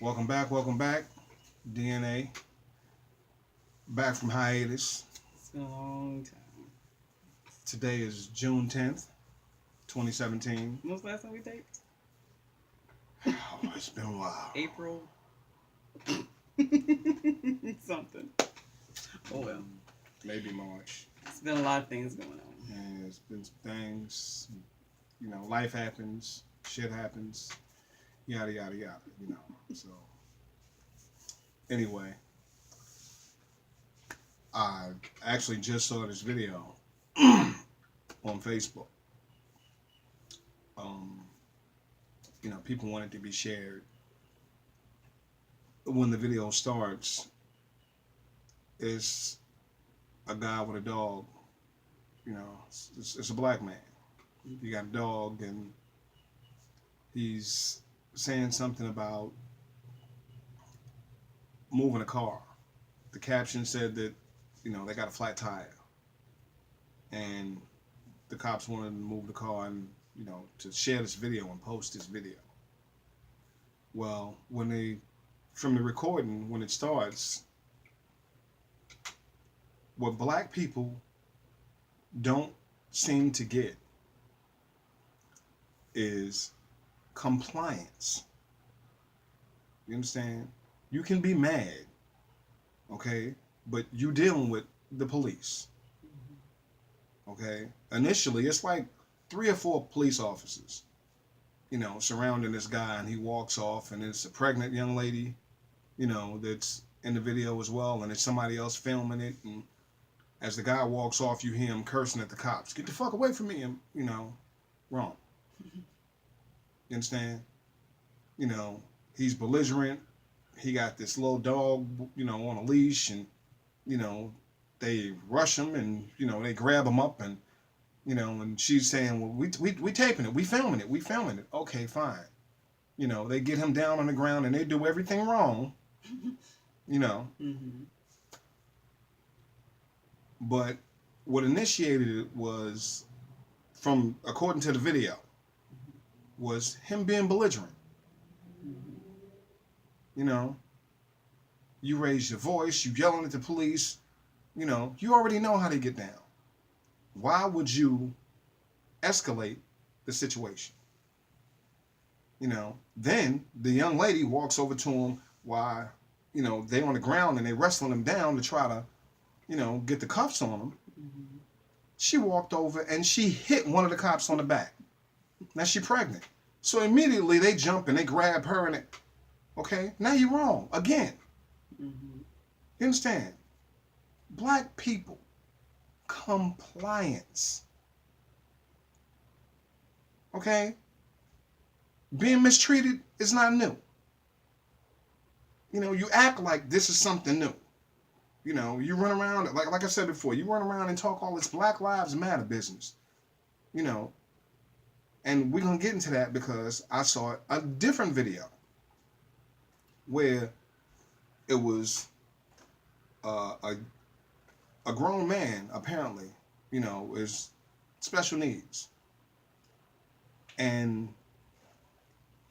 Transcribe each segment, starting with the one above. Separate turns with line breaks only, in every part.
Welcome back. DNA back from hiatus.
It's been a long time.
Today is June 10th, 2017.
When was the last time we taped?
Oh, it's been a while.
April. Something. Oh well.
Maybe March.
It's been a lot of things going on.
And it's been some things. Life happens, shit happens, yada yada yada. So anyway, I actually just saw this video on Facebook. People want it to be shared. When the video starts, it's a guy with a dog. It's a black man. You got a dog, and he's saying something about moving a car. The caption said that, they got a flat tire, and the cops wanted to move the car and, to share this video and post this video. Well, from the recording, when it starts, what black people don't seem to get is compliance. You understand? You can be mad, okay? But you dealing with the police, okay? Initially, it's like 3 or 4 police officers, surrounding this guy, and he walks off, and it's a pregnant young lady, that's in the video as well, and it's somebody else filming it, and as the guy walks off, you hear him cursing at the cops. Get the fuck away from me, and, wrong. You understand? He's belligerent. He got this little dog, on a leash, and, they rush him, and, they grab him up, and, and she's saying, well, we taping it, we filming it. Okay, fine. They get him down on the ground, and they do everything wrong,
Mm-hmm.
But what initiated it was, according to the video, was him being belligerent. You raise your voice, you yelling at the police, you already know how they get down. Why would you escalate the situation? Then the young lady walks over to him while, they on the ground, and they wrestling him down to try to, get the cuffs on him.
Mm-hmm.
She walked over and she hit one of the cops on the back. Now she's pregnant. So immediately they jump and they grab her, and okay, now you're wrong again.
Mm-hmm.
You understand? Black people, compliance. Okay? Being mistreated is not new. You act like this is something new. You run around, like I said before, you run around and talk all this Black Lives Matter business. And we're going to get into that because I saw a different video where it was a grown man, apparently, is special needs. And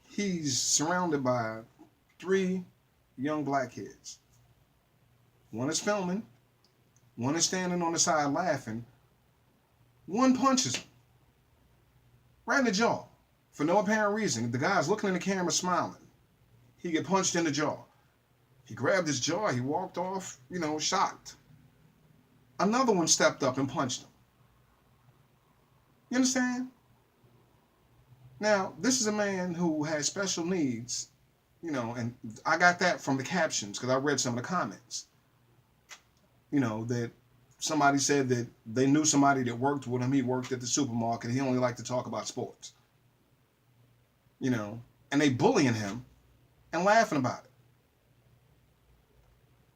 he's surrounded by 3 young black kids. One is filming, one is standing on the side laughing, one punches him right in the jaw for no apparent reason. The guy's looking in the camera smiling. He get punched in the jaw. He grabbed his jaw, he walked off, shocked. Another one stepped up and punched him. You understand? Now, this is a man who has special needs, and I got that from the captions because I read some of the comments. That somebody said that they knew somebody that worked with him. He worked at the supermarket. He only liked to talk about sports. And they bullying him and laughing about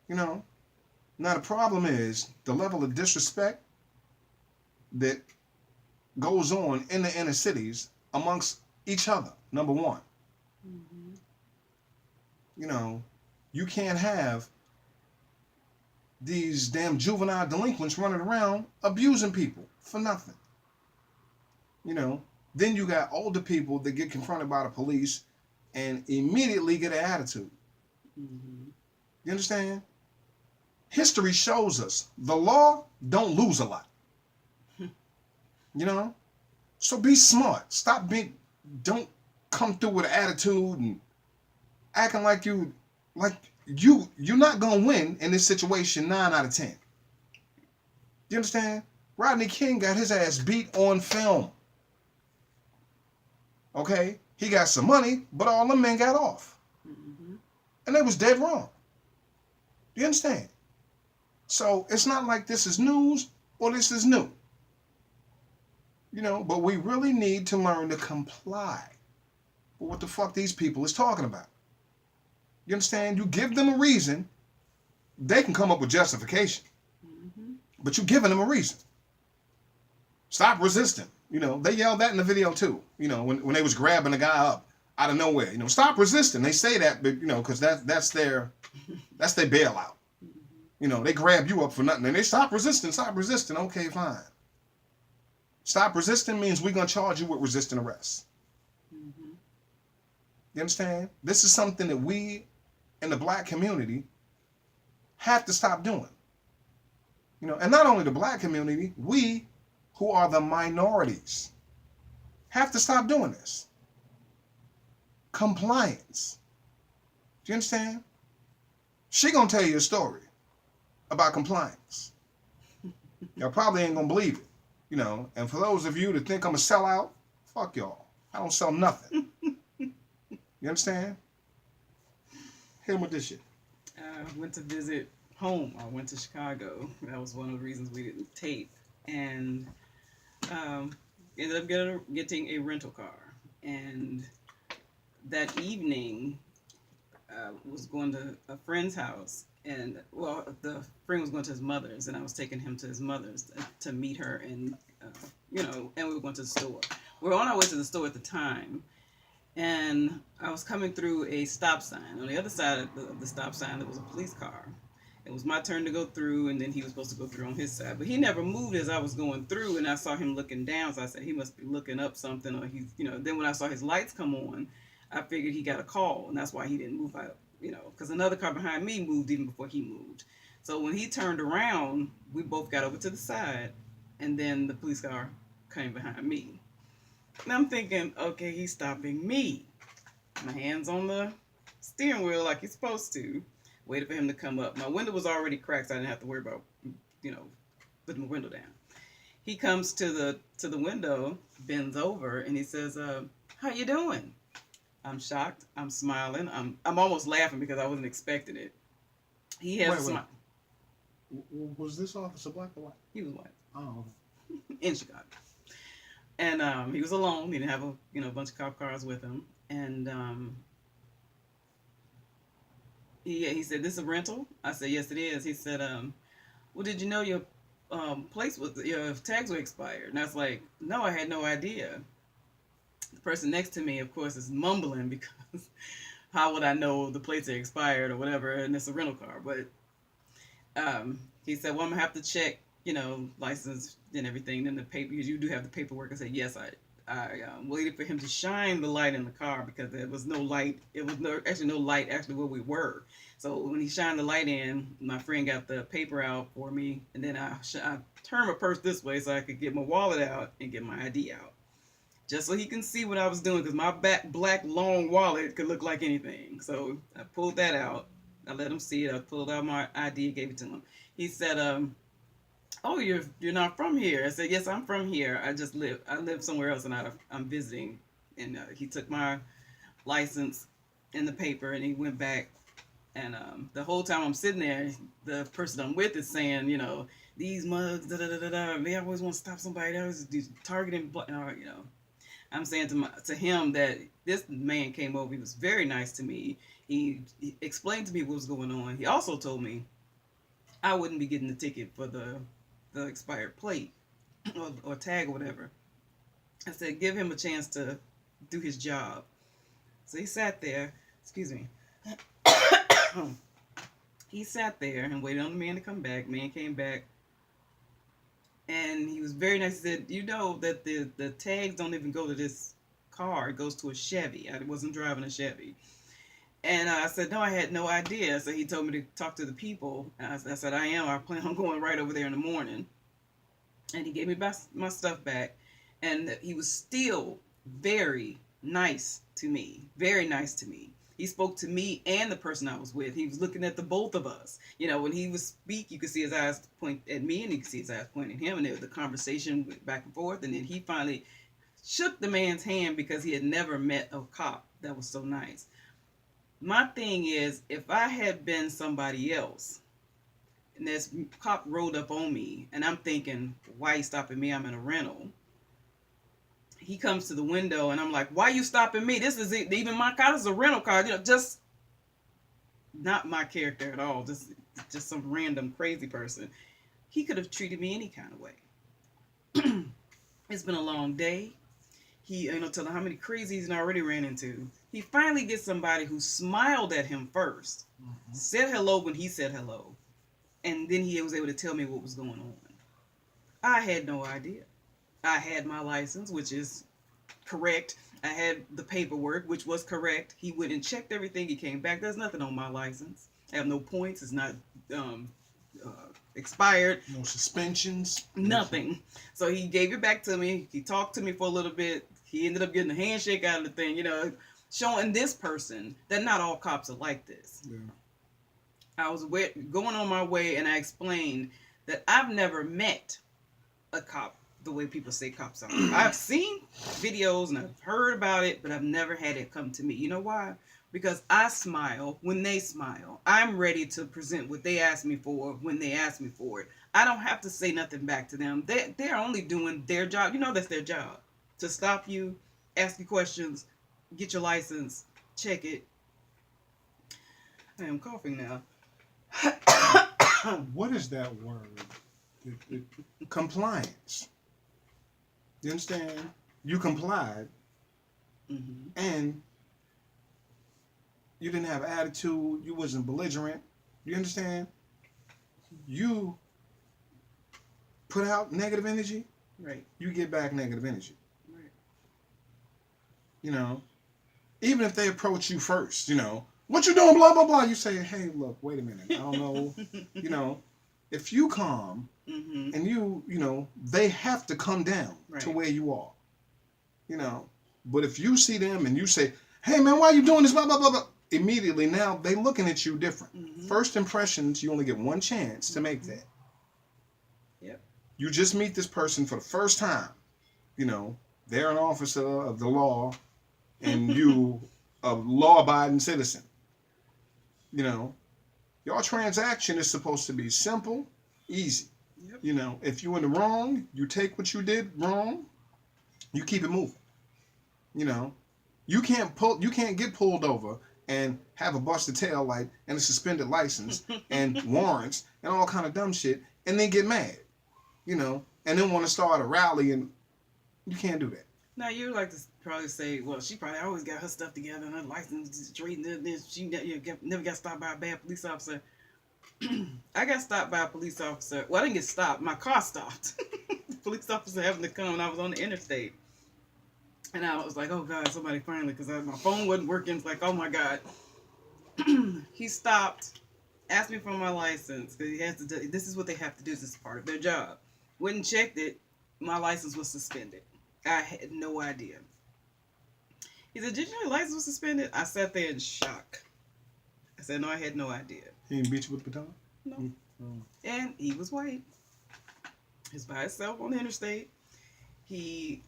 it. Now the problem is the level of disrespect that goes on in the inner cities amongst each other, number one.
Mm-hmm.
You can't have these damn juvenile delinquents running around abusing people for nothing. Then you got older people that get confronted by the police and immediately get an attitude.
Mm-hmm.
You understand? History shows us the law don't lose a lot. You know? So be smart. Stop being, don't come through with an attitude and acting like you're not gonna win in this situation 9 out of 10. You understand? Rodney King got his ass beat on film. Okay? He got some money, but all them men got off.
Mm-hmm.
And they was dead wrong. You understand? So it's not like this is news or this is new. You know, but we really need to learn to comply with what the fuck these people is talking about. You understand? You give them a reason, they can come up with justification.
Mm-hmm.
But you giving them a reason. Stop resisting. You know, they yelled that in the video too. You know, when they was grabbing the guy up out of nowhere. You know, stop resisting. They say that, but you know, because that's their bailout. You know, they grab you up for nothing and they stop resisting. Stop resisting. Okay, fine. Stop resisting means we're gonna charge you with resisting arrest.
Mm-hmm.
You understand? This is something that we in the black community have to stop doing. You know, and not only the black community, we who are the minorities have to stop doing this. Compliance. Do you understand? She gonna tell you a story about compliance. Y'all probably ain't gonna believe it. You know, and for those of you that think I'm a sellout, fuck y'all. I don't sell nothing. You understand? Hit him with this shit.
I went to visit home. I went to Chicago. That was one of the reasons we didn't tape. And ended up getting a rental car. And that evening, was going to a friend's house. And, well, the friend was going to his mother's, and I was taking him to his mother's to meet her. And, you know, and we were going to the store. We were on our way to the store at the time. And I was coming through a stop sign. On the other side of the stop sign, there was a police car. It was my turn to go through, and then he was supposed to go through on his side. But he never moved as I was going through, and I saw him looking down. So I said, he must be looking up something, or he's, you know. Then when I saw his lights come on, I figured he got a call, and that's why he didn't move out, you know, because another car behind me moved even before he moved. So when he turned around, we both got over to the side, and then the police car came behind me. And I'm thinking, okay, he's stopping me. My hands on the steering wheel like he's supposed to. Waited for him to come up. My window was already cracked, so I didn't have to worry about, you know, putting my window down. He comes to the window, bends over, and he says, "How you doing?" I'm shocked. I'm smiling. I'm almost laughing because I wasn't expecting it. He has a smile.
Was this officer black or white?
He was white.
Oh.
In Chicago. And he was alone. He didn't have a bunch of cop cars with him. And he said, "This is a rental?" I said, "Yes, it is." He said, "Well, did you know your your tags were expired?" And I was like, "No, I had no idea." The person next to me, of course, is mumbling because how would I know the plates are expired or whatever, and it's a rental car? But he said, "Well, I'm gonna have to check, you know, license and everything, and the paper, because you do have the paperwork." I said, "Yes, I waited for him to shine the light in the car because there was no light. It was actually no light actually where we were. So when he shined the light in, my friend got the paper out for me, and then I turned my purse this way so I could get my wallet out and get my ID out, just so he can see what I was doing, because my black long wallet could look like anything. So I pulled that out. I let him see it. I pulled out my ID, gave it to him. He said, "Oh, you're not from here." I said, "Yes, I'm from here. I live somewhere else, and I'm visiting." And he took my license and the paper, and he went back. And the whole time I'm sitting there, the person I'm with is saying, you know, "These mugs, da da da da da. They always want to stop somebody. They always targeting, you know." I'm saying to him that this man came over. He was very nice to me. He explained to me what was going on. He also told me I wouldn't be getting the ticket for the expired plate or tag or whatever. I said, give him a chance to do his job. So he sat there. Excuse me. He sat there and waited on the man to come back. Man came back. And he was very nice. He said, you know that the tags don't even go to this car. It goes to a Chevy. I wasn't driving a Chevy. And I said, no, I had no idea. So he told me to talk to the people. And I said, I am. I plan on going right over there in the morning. And he gave me my stuff back. And he was still very nice to me. Very nice to me. He spoke to me and the person I was with. He was looking at the both of us. You know, when he would speak, you could see his eyes point at me and you could see his eyes pointing at him. And the conversation went back and forth. And then he finally shook the man's hand because he had never met a cop that was so nice. My thing is, if I had been somebody else and this cop rolled up on me and I'm thinking, why you stopping me? I'm in a rental. He comes to the window and I'm like, why you stopping me? This is even my car. This is a rental car. You know, just not my character at all. Just some random crazy person. He could have treated me any kind of way. It's been a long day. He, tell him how many crazies he already ran into. He finally gets somebody who smiled at him first, said hello when he said hello, and then he was able to tell me what was going on. I had no idea. I had my license, which is correct. I had the paperwork, which was correct. He went and checked everything. He came back. There's nothing on my license. I have no points. It's not expired.
No suspensions.
Nothing. So he gave it back to me. He talked to me for a little bit. He ended up getting a handshake out of the thing, showing this person that not all cops are like this.
Yeah.
I was going on my way and I explained that I've never met a cop the way people say cops are. I've seen videos and I've heard about it, but I've never had it come to me. You know why? Because I smile when they smile. I'm ready to present what they ask me for when they ask me for it. I don't have to say nothing back to them. They're only doing their job. That's their job. To stop you, ask you questions, get your license, check it. I am coughing now.
What is that word? Compliance. You understand? You complied, and you didn't have attitude. You wasn't belligerent. You understand? You put out negative energy.
Right.
You get back negative energy.
Right.
Even if they approach you first, what you doing, blah, blah, blah. You say, hey, look, wait a minute. I don't know. If you calm and they have to come down to where you are, But if you see them and you say, hey, man, why are you doing this, blah, blah, blah, blah. Immediately now they looking at you different. First impressions, you only get one chance to make that.
Yep.
You just meet this person for the first time. They're an officer of the law and you a law-abiding citizen. Your transaction is supposed to be simple, easy. Yep. If you're in the wrong, you take what you did wrong, you keep it moving. You can't get pulled over and have a busted tail light and a suspended license and warrants and all kind of dumb shit and then get mad, and then want to start a rally, and you can't do that.
Now you like to probably say, well, she probably always got her stuff together and her license straight, and then she never got stopped by a bad police officer. I got stopped by a police officer. Well, I didn't get stopped. My car stopped. The police officer happened to come, and I was on the interstate. And I was like, oh, God, somebody finally, because my phone wasn't working. It's like, oh, my God. He stopped, asked me for my license, because he has to do, this is what they have to do. This is part of their job. Went and checked it. My license was suspended. I had no idea. He said, did you know your license was suspended? I sat there in shock. I said, no, I had no idea.
He didn't beat you with the baton?
No. And he was white. He was by himself on the interstate. He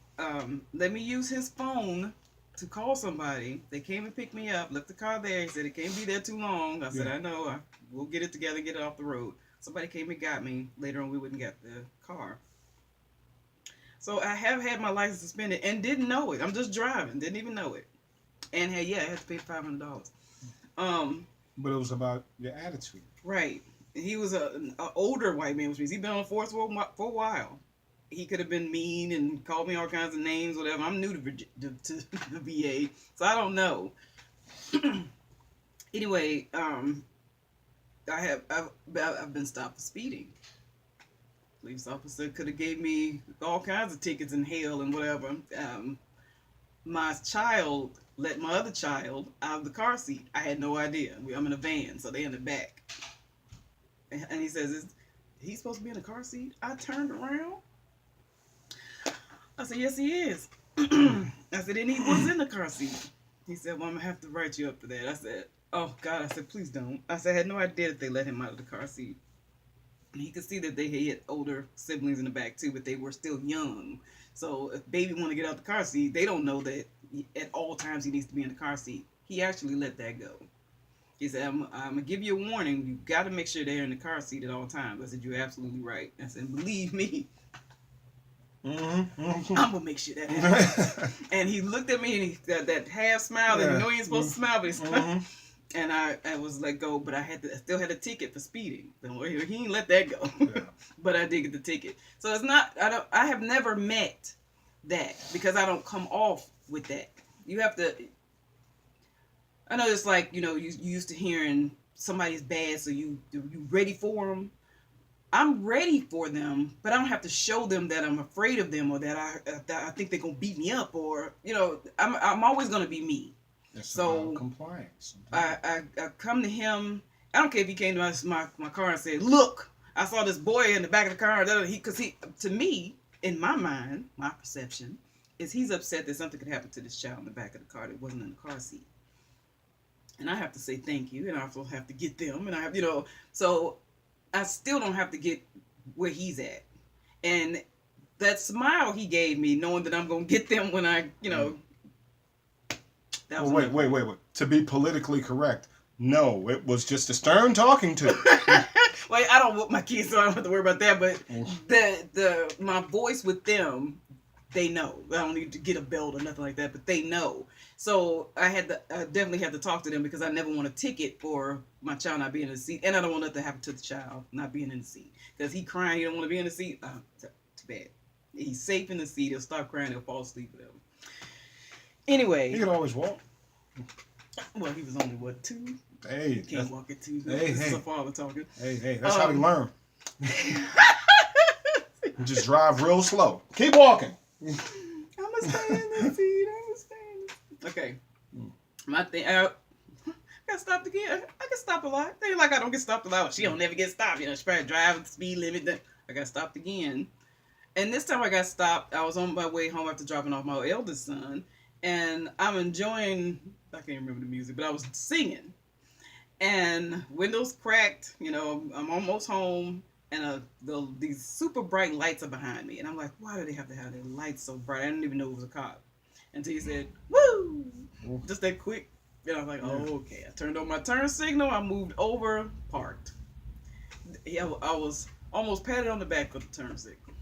let me use his phone to call somebody. They came and picked me up, left the car there. He said, it can't be there too long. I said, I know. We'll get it together and get it off the road. Somebody came and got me. Later on, we wouldn't get the car. So I have had my license suspended and didn't know it. I'm just driving. Didn't even know it. And I had to pay $500.
But it was about your attitude.
Right. He was an older white man, which means he'd been on the force for a while. He could have been mean and called me all kinds of names, whatever. I'm new to the VA, so I don't know. Anyway, I've been stopped for speeding. Police officer could have gave me all kinds of tickets in hell and whatever. My child let my other child out of the car seat. I had no idea. I'm in a van, so they in the back. And he says, "Is he supposed to be in the car seat?" I turned around. I said, "Yes, he is." I said, "And he was in the car seat." He said, "Well, I'm gonna have to write you up for that." I said, "Oh God." I said, "Please don't." I said, "I had no idea that they let him out of the car seat." And he could see that they had older siblings in the back too, but they were still young. So if baby want to get out the car seat, they don't know that at all times he needs to be in the car seat. He actually let that go. He said, I'm gonna give you a warning. You got to make sure they're in the car seat at all times." I said, "You're absolutely right." I said, "Believe me, I'm gonna make sure that happens." And he looked at me and he got that half smile. And you know he ain't supposed to smile, but he smiled. And I was let go, but I still had a ticket for speeding. He didn't let that go. Yeah. But I did get the ticket. So it's not. I have never met that because I don't come off with that. You have to. I know it's like you used to hearing somebody's bad, so you ready for them. I'm ready for them, but I don't have to show them that I'm afraid of them or that I think they're gonna beat me up or I'm always gonna be me.
It's
so
compliance.
I come to him. I don't care if he came to my car and said, "Look, I saw this boy in the back of the car." Because he to me, in my mind, my perception is he's upset that something could happen to this child in the back of the car that wasn't in the car seat. And I have to say thank you, and I also have to get them, and I have so I still don't have to get where he's at. And that smile he gave me, knowing that I'm gonna get them when I That was
wait. To be politically correct, no, it was just a stern talking to.
Well, I don't whoop my kids, so I don't have to worry about that. But my voice with them, they know. I don't need to get a belt or nothing like that, but they know. So I definitely had to talk to them because I never want a ticket for my child not being in the seat, and I don't want nothing to happen to the child not being in the seat because he crying, he don't want to be in the seat. Too bad. He's safe in the seat. He'll stop crying. He'll fall asleep with him. Anyway,
he can always walk.
Well, he was only 2.
Hey,
he can't walk at 2.
Hey,
this is a father talking.
Hey, that's how he learn. Just drive real slow. Keep walking.
I'm gonna stay in the seat. Okay. My thing. I got stopped again. I get stopped a lot. They ain't like I don't get stopped a lot. She don't never get stopped. She probably drive the speed limit. I got stopped again. And this time I got stopped. I was on my way home after dropping off my eldest son. And I'm enjoying, I can't remember the music, but I was singing. And windows cracked, I'm almost home. And these super bright lights are behind me. And I'm like, why do they have to have their lights so bright? I didn't even know it was a cop. Until he said, "Woo!" Just that quick. And I was like, oh, okay. I turned on my turn signal. I moved over, parked. I was almost patted on the back for the turn signal.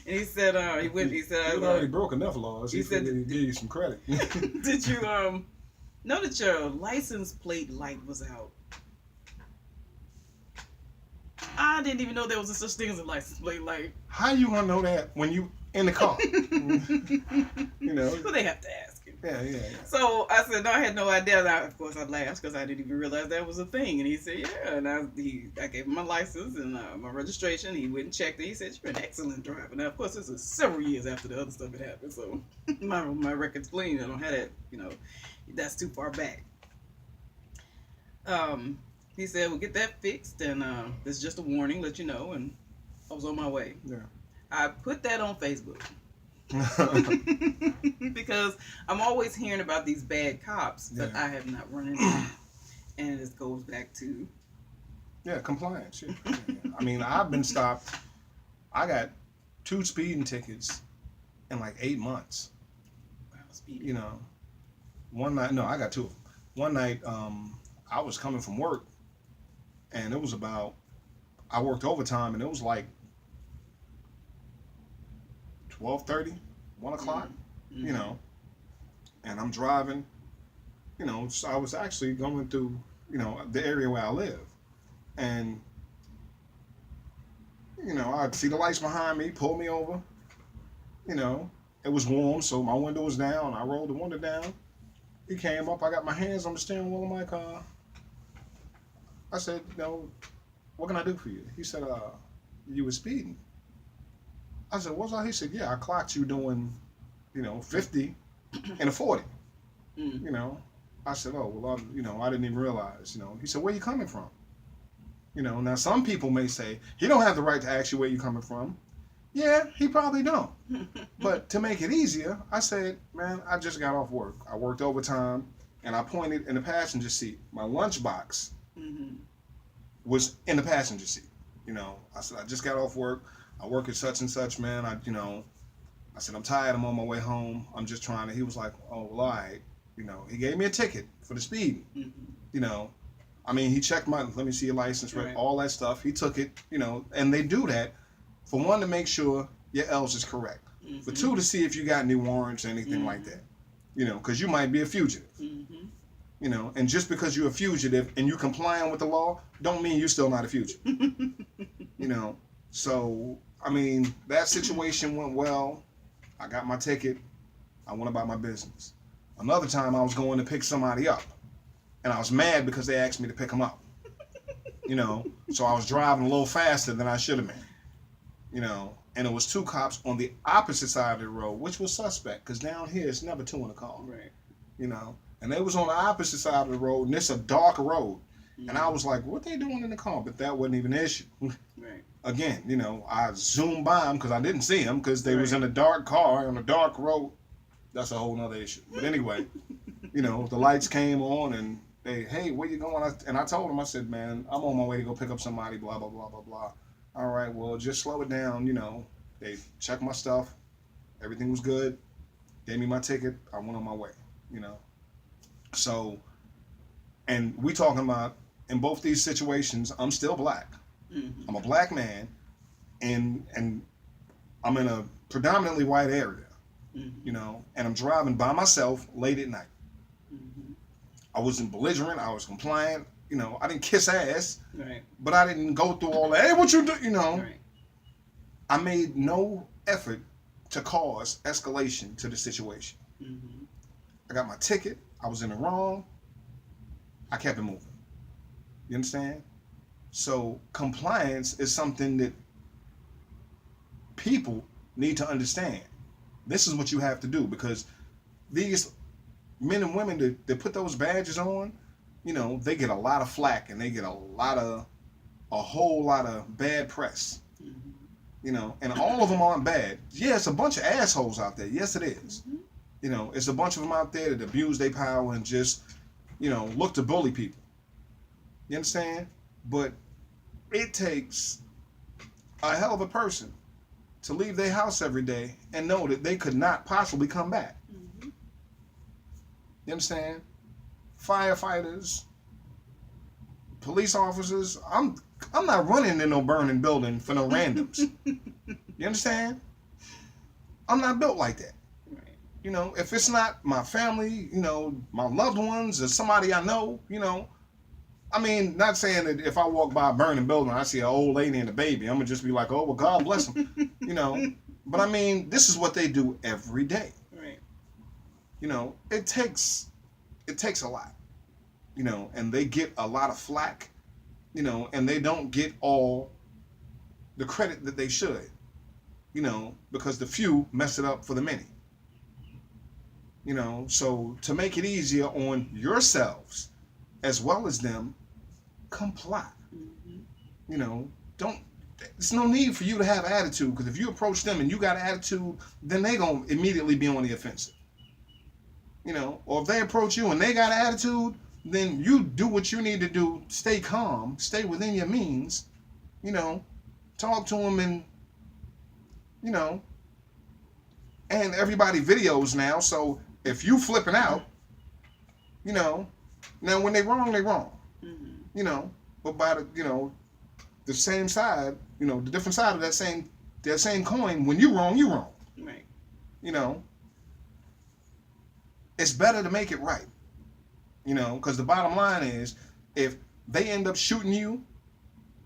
And he said, he said,
you already broke enough laws. He said, he gave you some credit.
Did you know that your license plate light was out? I didn't even know there was a such thing as a license plate light.
How you gonna know that when you in the car?
Well, they have to ask him.
Yeah.
So I said, no, I had no idea. Of course, I laughed because I didn't even realize that was a thing. And he said, yeah. And I gave him my license and my registration. He went and checked it. He said, you're an excellent driver. Now, of course, this is several years after the other stuff had happened. So my record's clean. I don't have that, that's too far back. He said, we'll get that fixed. And this is just a warning, let you know. And I was on my way.
Yeah.
I put that on Facebook. Because I'm always hearing about these bad cops, but I have not run into them. And this goes back to
compliance. Yeah. I mean, I've been stopped. I got 2 speeding tickets in like 8 months. One night, no, I got 2 of them. One night, I was coming from work, and it was I worked overtime, and it was like 12:30, 1 o'clock,
mm-hmm.
And I'm driving, so I was actually going through, the area where I live. And, I'd see the lights behind me, pull me over, it was warm, so my window was down. I rolled the window down. He came up, I got my hands on the steering wheel of my car. I said, what can I do for you? He said, you were speeding. I said, what's that? He said, yeah, I clocked you doing, 50 and a 40.
Mm.
You know, I said, oh, well, I didn't even realize, He said, where you coming from? Now some people may say, he don't have the right to ask you where you coming from. Yeah, he probably don't. But to make it easier, I said, man, I just got off work. I worked overtime, and I pointed in the passenger seat. My lunchbox
Mm-hmm.
was in the passenger seat. I said, I just got off work. I work at such and such, man. I said, I'm tired. I'm on my way home. I'm just trying to. He was like, oh, well, all right. He gave me a ticket for the speed.
Mm-hmm.
He checked let me see your license,
Right.
all that stuff. He took it, and they do that for one, to make sure your L's is correct.
Mm-hmm.
For two, to see if you got any warrants or anything like that. Because you might be a fugitive.
Mm-hmm.
And just because you're a fugitive and you complying with the law, don't mean you're still not a fugitive. So, that situation went well. I got my ticket. I went about my business. Another time I was going to pick somebody up. And I was mad because they asked me to pick them up. So I was driving a little faster than I should have been. And it was two cops on the opposite side of the road, which was suspect, because down here it's never two in a car.
Right.
And they was on the opposite side of the road, and it's a dark road.
Mm-hmm.
And I was like, what they doing in the car? But that wasn't even an issue.
Right.
Again, I zoomed by them because I didn't see them because they was
Right.
in a dark car on a dark road. That's a whole nother issue. But anyway, the lights came on and they, hey, where you going? And I told them, I said, man, I'm on my way to go pick up somebody, blah, blah, blah, blah, blah. All right, well, just slow it down, They checked my stuff. Everything was good. Gave me my ticket. I went on my way, So, and we talking about, in both these situations, I'm still black.
Mm-hmm.
I'm a black man, and I'm in a predominantly white area,
Mm-hmm.
and I'm driving by myself late at night.
Mm-hmm.
I wasn't belligerent. I was compliant. I didn't kiss ass,
Right.
but I didn't go through all that. Hey, what you do?
Right.
I made no effort to cause escalation to the situation.
Mm-hmm.
I got my ticket. I was in the wrong. I kept it moving. You understand? So compliance is something that people need to understand. This is what you have to do, because these men and women that put those badges on, they get a lot of flack and they get a whole lot of bad press.
Mm-hmm.
And all of them aren't bad. Yeah, it's a bunch of assholes out there. Yes, it is.
Mm-hmm.
It's a bunch of them out there that abuse their power and just, look to bully people. You understand? But it takes a hell of a person to leave their house every day and know that they could not possibly come back.
Mm-hmm.
You understand? Firefighters, police officers. I'm not running in no burning building for no randoms. You understand? I'm not built like that.
Right.
If it's not my family, my loved ones or somebody I know, not saying that if I walk by a burning building, I see an old lady and a baby, I'm gonna just be like, oh, well, God bless them, But this is what they do every day.
Right.
It takes a lot, and they get a lot of flack, and they don't get all the credit that they should, because the few mess it up for the many. So to make it easier on yourselves as well as them, comply.
Mm-hmm.
Don't. There's no need for you to have attitude, because if you approach them and you got attitude, then they gonna immediately be on the offensive. Or if they approach you and they got attitude, then you do what you need to do. Stay calm. Stay within your means. Talk to them and and everybody videos now. So if you flipping out, now when they wrong, they wrong.
Mm-hmm.
But by the same side, the different side of that same coin, when you wrong, you wrong.
Right.
It's better to make it right. Because the bottom line is, if they end up shooting you,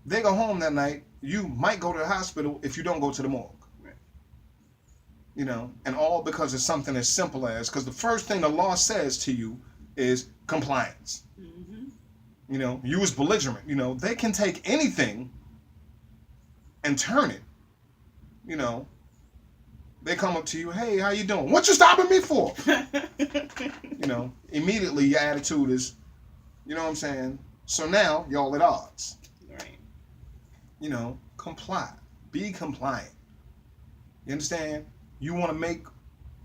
they go home that night, you might go to the hospital if you don't go to the morgue.
Right.
And all because it's something as simple as, because the first thing the law says to you is compliance.
Mm-hmm.
You know, use belligerent. You know, they can take anything and turn it. You know, they come up to you, hey, how you doing? What you stopping me for? You know, immediately your attitude is, you know what I'm saying? So now y'all at odds.
Right.
You know, comply. Be compliant. You understand? You want to make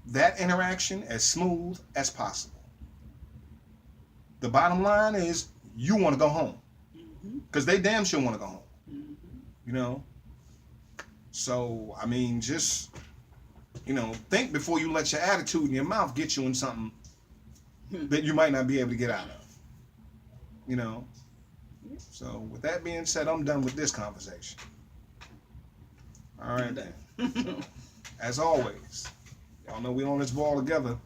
that interaction as smooth as possible. The bottom line is you want to go home. Because they damn sure want to go home. You know? So, I mean, just, you know, think before you let your attitude in your mouth get you in something that you might not be able to get out of. You know? So, with that being said, I'm done with this conversation. All right, then. So, as always, y'all know we on this ball together.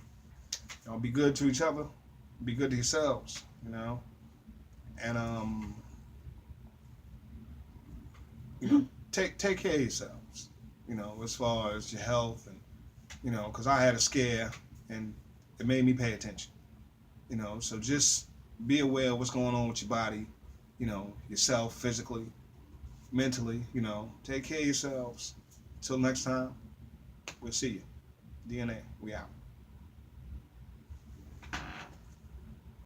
Y'all be good to each other. Be good to yourselves, you know? And, you know, take care of yourselves, you know, as far as your health and, you know, because I had a scare and it made me pay attention, you know, so just be aware of what's going on with your body, you know, yourself physically, mentally, you know, take care of yourselves. Till next time, we'll see you. DNA, we out.